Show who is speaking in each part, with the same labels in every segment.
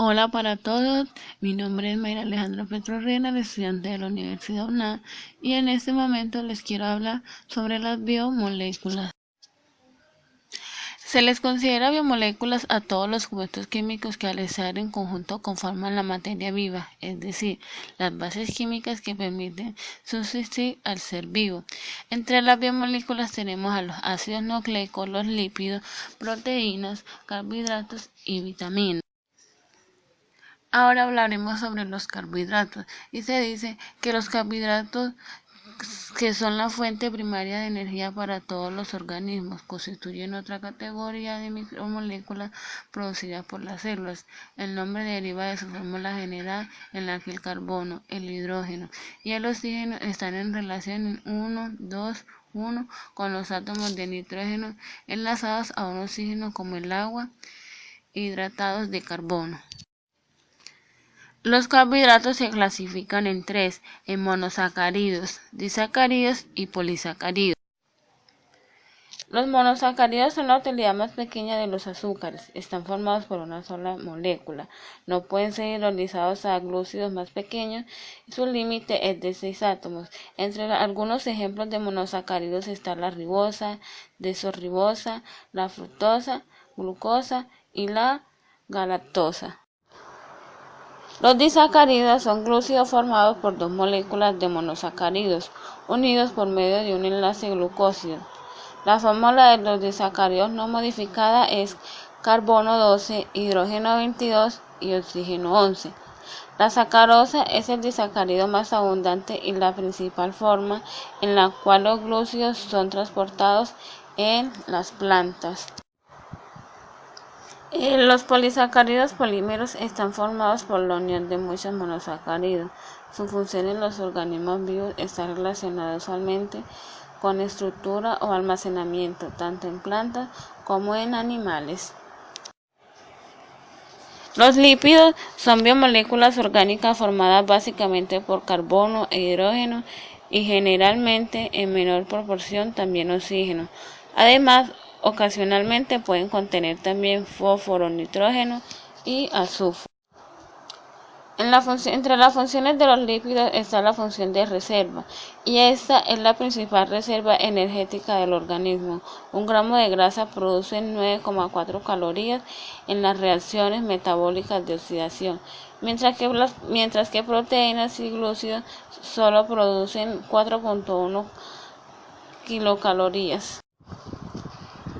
Speaker 1: Hola para todos, mi nombre es Mayra Alejandra Petro Reina, estudiante de la Universidad UNAM, y en este momento les quiero hablar sobre las biomoléculas. Se les considera biomoléculas a todos los compuestos químicos que al estar en conjunto conforman la materia viva, es decir, las bases químicas que permiten subsistir al ser vivo. Entre las biomoléculas tenemos a los ácidos nucleicos, los lípidos, proteínas, carbohidratos y vitaminas. Ahora hablaremos sobre los carbohidratos, y se dice que los carbohidratos, que son la fuente primaria de energía para todos los organismos, constituyen otra categoría de micromoléculas producidas por las células. El nombre deriva de su fórmula general en la que el carbono, el hidrógeno y el oxígeno están en relación 1, 2, 1 con los átomos de nitrógeno enlazados a un oxígeno, como el agua, hidratados de carbono. Los carbohidratos se clasifican en tres: en monosacáridos, disacáridos y polisacáridos. Los monosacáridos son la utilidad más pequeña de los azúcares. Están formados por una sola molécula. No pueden ser hidrolizados a glúcidos más pequeños y su límite es de 6 átomos. Entre algunos ejemplos de monosacáridos están la ribosa, desoxirribosa, la fructosa, glucosa y la galactosa. Los disacáridos son glúcidos formados por dos moléculas de monosacáridos unidos por medio de un enlace glucósido. La fórmula de los disacáridos no modificada es carbono 12, hidrógeno 22 y oxígeno 11. La sacarosa es el disacárido más abundante y la principal forma en la cual los glúcidos son transportados en las plantas. Los polisacáridos polímeros están formados por la unión de muchos monosacáridos. Su función en los organismos vivos está relacionada usualmente con estructura o almacenamiento, tanto en plantas como en animales. Los lípidos son biomoléculas orgánicas formadas básicamente por carbono e hidrógeno y generalmente en menor proporción también oxígeno. Además, ocasionalmente pueden contener también fósforo, nitrógeno y azufre. Entre las funciones de los lípidos está la función de reserva, y esta es la principal reserva energética del organismo. Un gramo de grasa produce 9,4 calorías en las reacciones metabólicas de oxidación, mientras que proteínas y glúcidos solo producen 4,1 kilocalorías.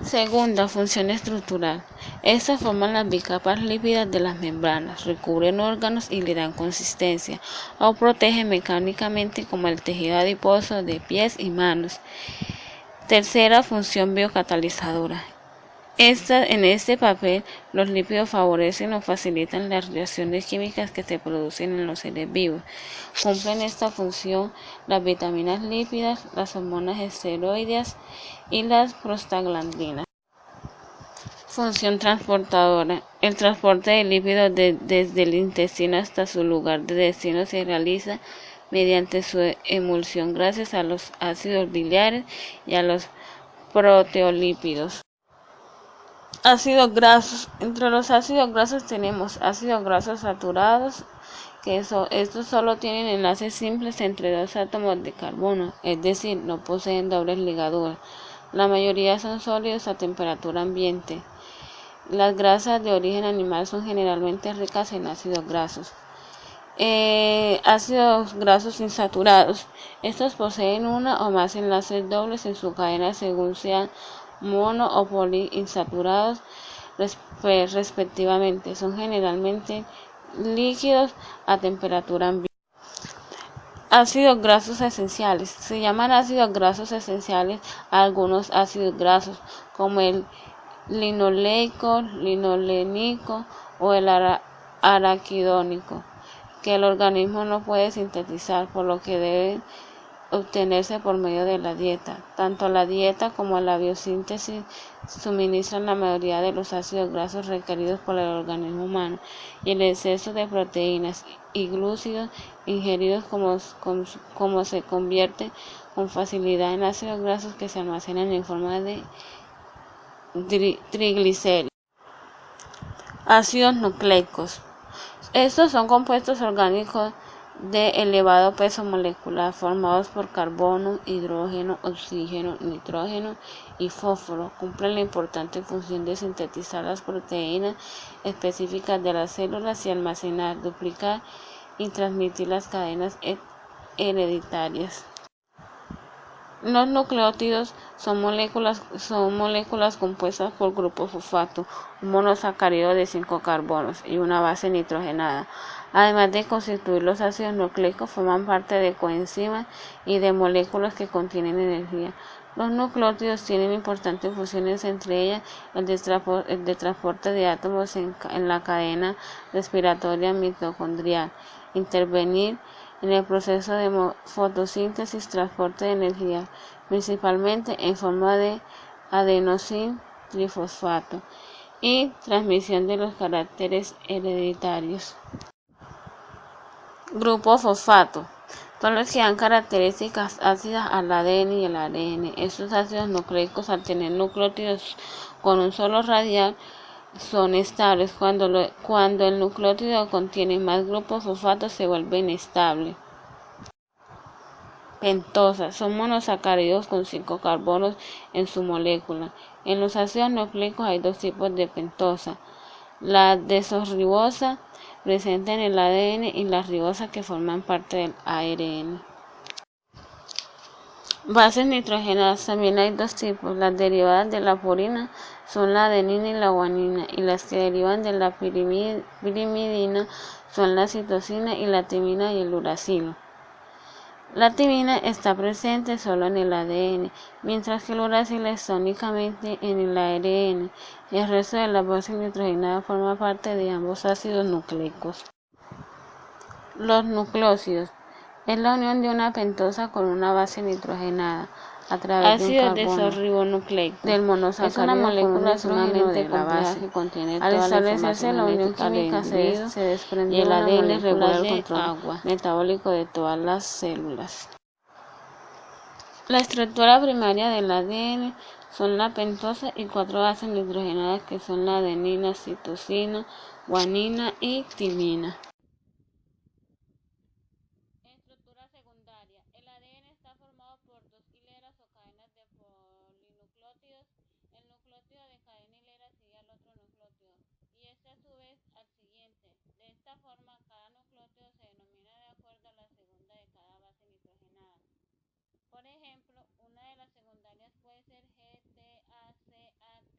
Speaker 1: Segunda, función estructural. Estas forman las bicapas lípidas de las membranas, recubren órganos y le dan consistencia, o protegen mecánicamente, como el tejido adiposo de pies y manos. Tercera, función biocatalizadora. En este papel, los lípidos favorecen o facilitan las reacciones químicas que se producen en los seres vivos. Cumplen esta función las vitaminas lípidas, las hormonas esteroideas y las prostaglandinas. Función transportadora. El transporte de lípidos desde el intestino hasta su lugar de destino se realiza mediante su emulsión gracias a los ácidos biliares y a los proteolípidos. Ácidos grasos. Entre los ácidos grasos tenemos ácidos grasos saturados, estos solo tienen enlaces simples entre dos átomos de carbono, es decir, no poseen dobles ligaduras. La mayoría son sólidos a temperatura ambiente. Las grasas de origen animal son generalmente ricas en ácidos grasos. Ácidos grasos insaturados. Estos poseen una o más enlaces dobles en su cadena según sean mono o poliinsaturados respectivamente. Son generalmente líquidos a temperatura ambiente. Ácidos grasos esenciales. Se llaman ácidos grasos esenciales a algunos ácidos grasos, como el linoleico, linolénico o el araquidónico, que el organismo no puede sintetizar, por lo que deben obtenerse por medio de la dieta. Tanto la dieta como la biosíntesis suministran la mayoría de los ácidos grasos requeridos por el organismo humano, y el exceso de proteínas y glúcidos ingeridos como se convierte con facilidad en ácidos grasos que se almacenan en forma de triglicéridos. Ácidos nucleicos. Estos son compuestos orgánicos de elevado peso molecular formados por carbono, hidrógeno, oxígeno, nitrógeno y fósforo. Cumplen la importante función de sintetizar las proteínas específicas de las células y almacenar, duplicar y transmitir las cadenas hereditarias. Los nucleótidos son moléculas compuestas por grupo fosfato, un monosacárido de 5 carbonos y una base nitrogenada. Además de constituir los ácidos nucleicos, forman parte de coenzimas y de moléculas que contienen energía. Los nucleótidos tienen importantes funciones, entre ellas el de transporte de átomos en la cadena respiratoria mitocondrial, intervenir en el proceso de fotosíntesis, transporte de energía, principalmente en forma de adenosín trifosfato, y transmisión de los caracteres hereditarios. Grupo fosfato. Son los que dan características ácidas al ADN y el ARN. Estos ácidos nucleicos, al tener nucleótidos con un solo radial, son estables. Cuando el nucleótido contiene más grupos fosfatos se vuelve inestable. Pentosa. Son monosacáridos con 5 carbonos en su molécula. En los ácidos nucleicos hay dos tipos de pentosa: la desoxirribosa, presente en el ADN, y la ribosa, que forman parte del ARN. Bases nitrogenadas. También hay dos tipos: las derivadas de la purina son la adenina y la guanina, y las que derivan de la pirimidina son la citosina y la timina y el uracilo. La timina está presente solo en el ADN, mientras que el uracilo está únicamente en el ARN. El resto de las bases nitrogenadas forma parte de ambos ácidos nucleicos. Los nucleósidos es la unión de una pentosa con una base nitrogenada a través de un carbono del monosacárido. Es una molécula sumamente compleja que contiene toda la información. Al establecerse la unión química se desprende y el ADN regula el control metabólico de todas las células. La estructura primaria del ADN son la pentosa y 4 bases nitrogenadas, que son la adenina, citosina, guanina y timina. Estructura secundaria. El ADN está formado por dos hileras o cadenas de polinucleótidos. El nucleótido de cadena hilera sigue al otro nucleótido y este a su vez al siguiente. De esta forma, cada nucleótido se denomina de acuerdo a la segunda de cada base nitrogenada. Por ejemplo, una de las secundarias puede ser GTACATGC.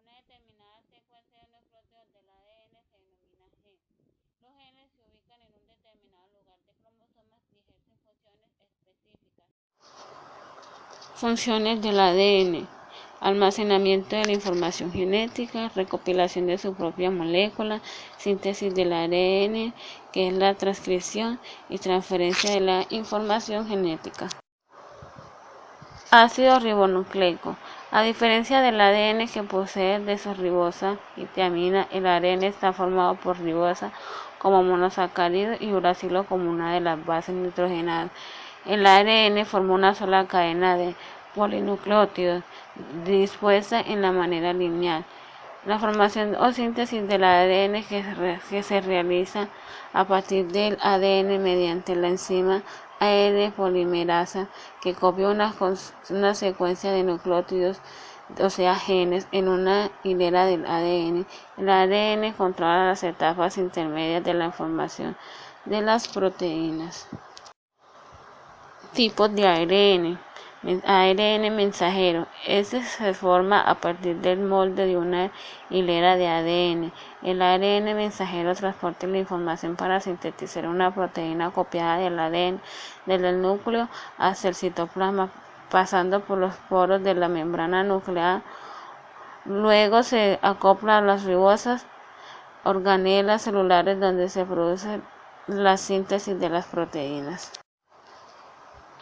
Speaker 1: Una determinada secuencia de nucleótidos del ADN se denomina gen. Los genes se ubican en un determinado lugar de cromosomas y ejercen funciones específicas. Funciones del ADN: almacenamiento de la información genética, recopilación de su propia molécula, síntesis del ARN, que es la transcripción y transferencia de la información genética. Ácido ribonucleico. A diferencia del ADN, que posee desoxirribosa y tiamina, el ARN está formado por ribosa como monosacárido y uracilo como una de las bases nitrogenadas. El ARN forma una sola cadena de polinucleótidos dispuesta en la manera lineal. La formación o síntesis del ADN que se realiza a partir del ADN mediante la enzima AR polimerasa, que copia una secuencia de nucleótidos, o sea genes, en una hilera del ADN. El ARN controla las etapas intermedias de la formación de las proteínas. Tipos de ARN. ARN mensajero. Este se forma a partir del molde de una hilera de ADN. El ARN mensajero transporta la información para sintetizar una proteína copiada del ADN desde el núcleo hasta el citoplasma, pasando por los poros de la membrana nuclear. Luego se acopla a las ribosas, organelas celulares, donde se produce la síntesis de las proteínas.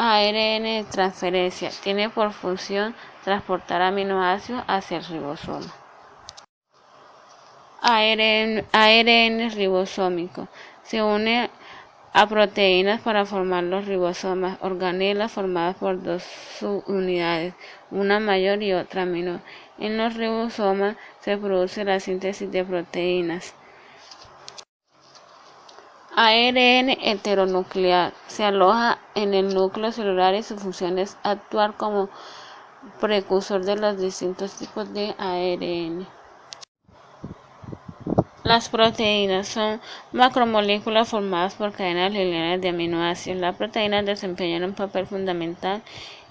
Speaker 1: ARN de transferencia. Tiene por función transportar aminoácidos hacia el ribosoma. ARN ribosómico. Se une a proteínas para formar los ribosomas, organelas formadas por dos subunidades, una mayor y otra menor. En los ribosomas se produce la síntesis de proteínas. ARN heteronuclear. Se aloja en el núcleo celular y su función es actuar como precursor de los distintos tipos de ARN. Las proteínas son macromoléculas formadas por cadenas lineales de aminoácidos. Las proteínas desempeñan un papel fundamental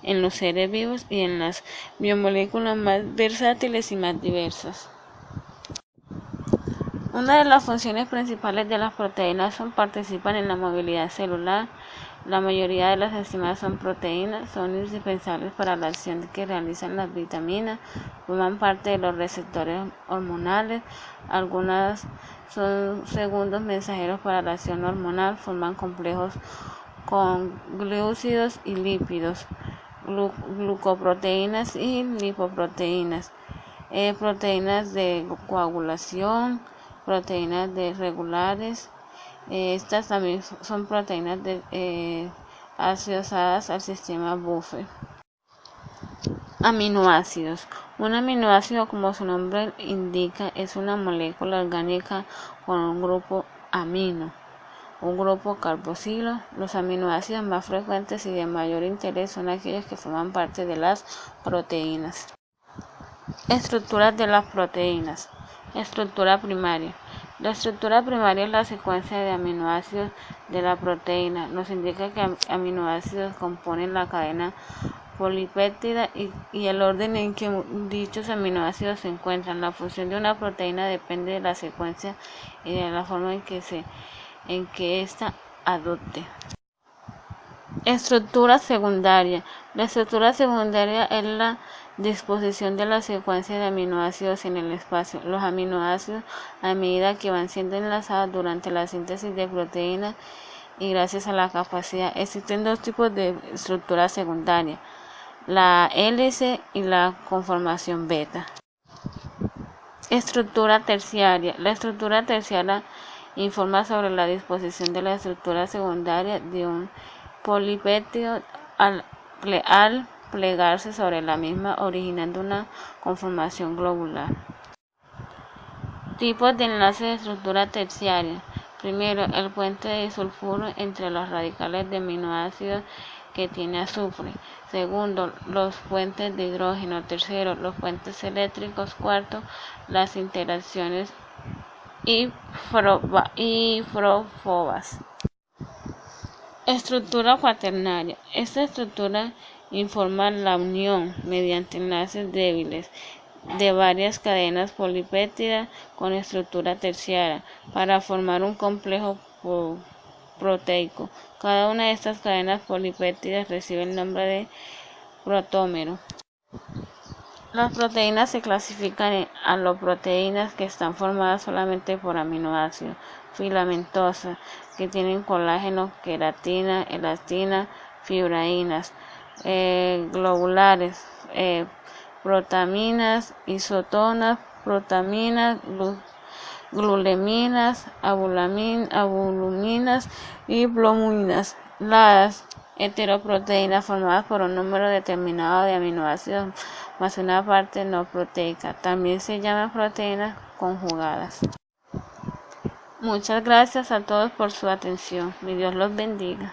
Speaker 1: en los seres vivos y en las biomoléculas más versátiles y más diversas. Una de las funciones principales de las proteínas son participan en la movilidad celular. La mayoría de las enzimas son proteínas, son indispensables para la acción que realizan las vitaminas, forman parte de los receptores hormonales, algunas son segundos mensajeros para la acción hormonal, forman complejos con glúcidos y lípidos, glucoproteínas y lipoproteínas, proteínas de coagulación, proteínas regulares. Estas también son proteínas asociadas al sistema buffer. Aminoácidos. Un aminoácido, como su nombre indica, es una molécula orgánica con un grupo amino, un grupo carboxilo. Los aminoácidos más frecuentes y de mayor interés son aquellos que forman parte de las proteínas. Estructuras de las proteínas. Estructura primaria. La estructura primaria es la secuencia de aminoácidos de la proteína. Nos indica que aminoácidos componen la cadena polipéptida y el orden en que dichos aminoácidos se encuentran. La función de una proteína depende de la secuencia y de la forma en que ésta adopte. Estructura secundaria. La estructura secundaria es la disposición de la secuencia de aminoácidos en el espacio. Los aminoácidos, a medida que van siendo enlazados durante la síntesis de proteínas y gracias a la capacidad, existen dos tipos de estructura secundaria, la hélice y la conformación beta. Estructura terciaria. La estructura terciaria informa sobre la disposición de la estructura secundaria de un polipéptido al plegarse sobre la misma, originando una conformación globular. Tipos de enlace de estructura terciaria. Primero, el puente de disulfuro entre los radicales de aminoácidos que tiene azufre. Segundo, los puentes de hidrógeno. Tercero, los puentes eléctricos. Cuarto, las interacciones hidrofobas. Estructura cuaternaria. Esta estructura informa la unión, mediante enlaces débiles, de varias cadenas polipéptidas con estructura terciaria para formar un complejo proteico. Cada una de estas cadenas polipéptidas recibe el nombre de protómero. Las proteínas se clasifican en aloproteínas, que están formadas solamente por aminoácidos, filamentosas, que tienen colágeno, queratina, elastina, fibrainas, globulares, protaminas, isotonas, protaminas, glulaminas, abuluminas y brominas. Las heteroproteínas, formadas por un número determinado de aminoácidos más una parte no proteica, también se llaman proteínas conjugadas. Muchas gracias a todos por su atención. Mi Dios los bendiga.